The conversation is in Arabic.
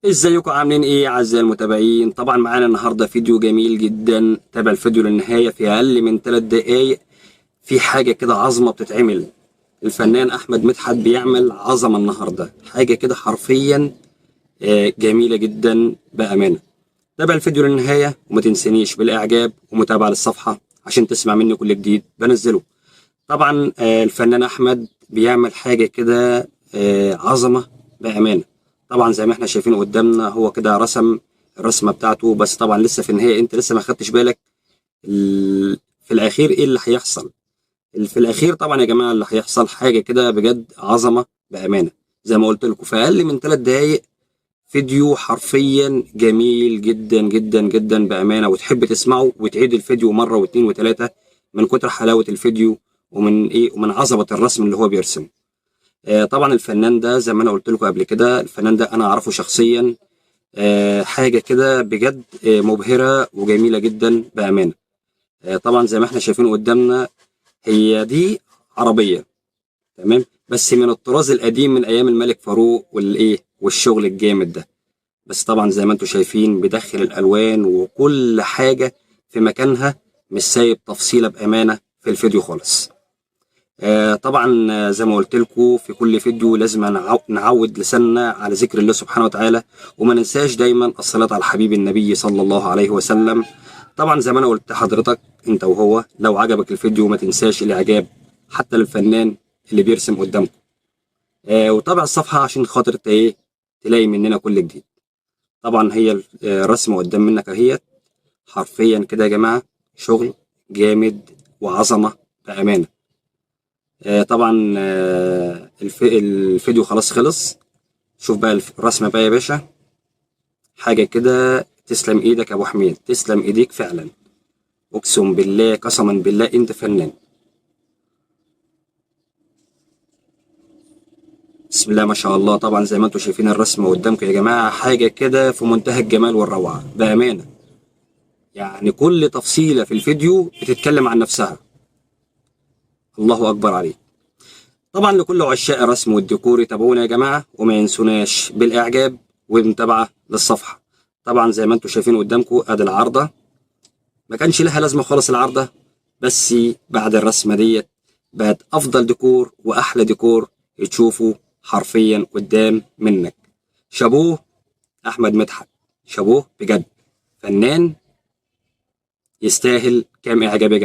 ازيكم عاملين ايه اعزائي المتابعين؟ طبعا معانا النهارده فيديو جميل جدا. تابع الفيديو للنهايه، في اقل من 3 دقايق في حاجه كده عظمه بتتعمل. الفنان احمد مدحت بيعمل عظمه النهارده، حاجه كده حرفيا جميله جدا بامانه. تابع الفيديو للنهايه وما تنسانيش بالاعجاب ومتابعه للصفحه عشان تسمع مني كل جديد بنزله. طبعا الفنان احمد بيعمل حاجه كده عظمه بامانه. طبعا زي ما احنا شايفين قدامنا هو كده رسم الرسمه بتاعته، بس طبعا لسه في النهايه انت لسه ما خدتش بالك في الاخير ايه اللي هيحصل. في الاخير طبعا يا جماعه اللي هيحصل حاجه كده بجد عظمه بامانه. زي ما قلت لكم في اقل من 3 دقايق فيديو حرفيا جميل جدا جدا جدا بامانه، وتحب تسمعه وتعيد الفيديو مره واثنين وثلاثه من كتر حلاوه الفيديو ومن عظمه الرسم اللي هو بيرسمه. طبعا الفنان ده زي ما انا قلت لكم قبل كده، الفنان ده انا اعرفه شخصيا. حاجه كده بجد مبهره وجميله جدا بامانه. طبعا زي ما احنا شايفين قدامنا هي دي عربيه، تمام، بس من الطراز القديم من ايام الملك فاروق والايه والشغل الجامد ده. بس طبعا زي ما انتم شايفين بدخل الالوان وكل حاجه في مكانها، مش سايب تفصيله بامانه في الفيديو خالص. طبعا زي ما قلت لكم في كل فيديو لازم نعود لساننا على ذكر الله سبحانه وتعالى، وما ننساش دايما الصلاة على الحبيب النبي صلى الله عليه وسلم. طبعا زي ما انا قلت لحضرتك انت وهو، لو عجبك الفيديو ما تنساش الاعجاب حتى للفنان اللي بيرسم قدامكم. وتابع الصفحة عشان خاطر ايه تلاقي مننا كل جديد. طبعا هي الرسمة قدام منك اهي، حرفيا كده يا جماعة شغل جامد وعظمة بأمانة. طبعا الفيديو خلاص خلص. شوف بقى الرسمة بقى يا باشا، حاجة كده تسلم ايدك يا ابو حميد، تسلم ايديك فعلا. اقسم بالله قسما بالله انت فنان. بسم الله ما شاء الله. طبعا زي ما انتم شايفين الرسمة قدامكم يا جماعة، حاجة كده في منتهى الجمال والروعة بأمانة. يعني كل تفصيلة في الفيديو بتتكلم عن نفسها. الله أكبر عليك. طبعا لكل عشاق الرسم والديكور يتابعونا يا جماعة، وما ينسوناش بالإعجاب والمتابعة للصفحة. طبعا زي ما انتم شايفين قدامكم ادي العارضة، ما كانش لها لازمة خالص العارضة، بس بعد الرسمة ديت بقت أفضل ديكور وأحلى ديكور تشوفه حرفيا قدام منك. شابوه أحمد مدحت، شابوه بجد، فنان يستاهل كام إعجاب يا جماعة.